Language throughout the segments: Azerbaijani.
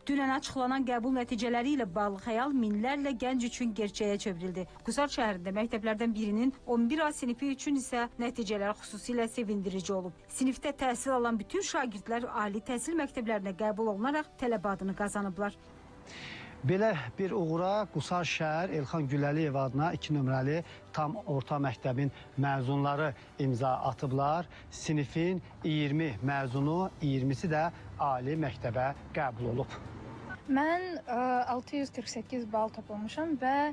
Dünən açıqlanan qəbul nəticələri ilə bağlı xəyal minlərlə gənc üçün gerçəyə çevrildi. Qusar şəhərində məktəblərdən birinin 11A sinifi üçün isə nəticələr xüsusilə sevindirici olub. Sinifdə təhsil alan bütün şagirdlər ali təhsil məktəblərinə qəbul olunaraq tələbə adını qazanıblar. Belə bir uğura Qusar şəhər Elxan Gülləliyev adına 2 nömrəli tam orta məktəbin məzunları imza atıblar. Sinifin 20 məzunu, 20-si də ali məktəbə qəbul olub. Mən 648 bal toplamışam və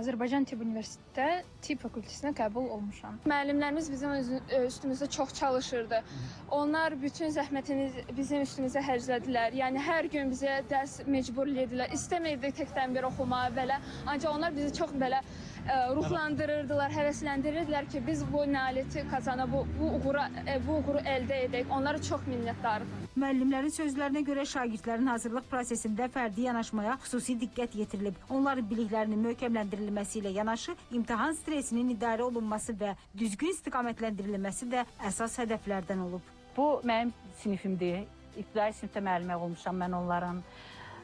Azərbaycan Tibb Universitetdə Tibb fakültesinə qəbul olmuşam. Müəllimlərimiz bizim üstümüzdə çox çalışırdı. Onlar bütün zəhmətini bizim üstümüzə hərclədilər. Yəni hər gün bizə dərs məcbur edirlər. İstəmirdik təkdən bir oxumağı belə. Ancaq onlar bizi çox belə ruhlandırırdılar, həvəsləndirirdilər ki, biz bu nailiyyəti kazanıb, bu uğuru əldə edək. Onlara çox minnətdarıq. Müəllimlərin sözlərinə görə şagirdlərin hazırlıq prosesində fərdi yanaşmaya xüsusi diqqət yetirilib. Onların biliklərinin möhkəmləndirilməsi ilə yanaşı, imtahan stresinin idarə olunması və düzgün istiqamətləndirilməsi də əsas hədəflərdən olub. Bu mənim sinifimdir. İbtidai sinifdə müəllimə olmuşam mən onların.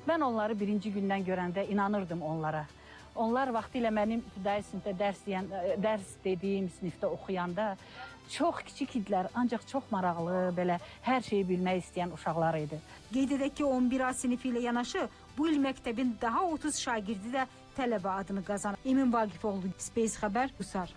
Mən onları birinci gündən görəndə inanırdım onlara. Onlar vaxtilə mənim ibtidai sinifdə dərs dediyim sinifdə oxuyanda çox kiçik idilər, ancaq çox maraqlı, belə hər şeyi bilmək istəyən uşaqlar idi. Qeyd edək ki, 11A sinifi ilə yanaşı bu il məktəbin daha 30 şagirdi də tələbə adını qazanıb. Emin Vaqifoğlu, Space Xəbər, Qusar.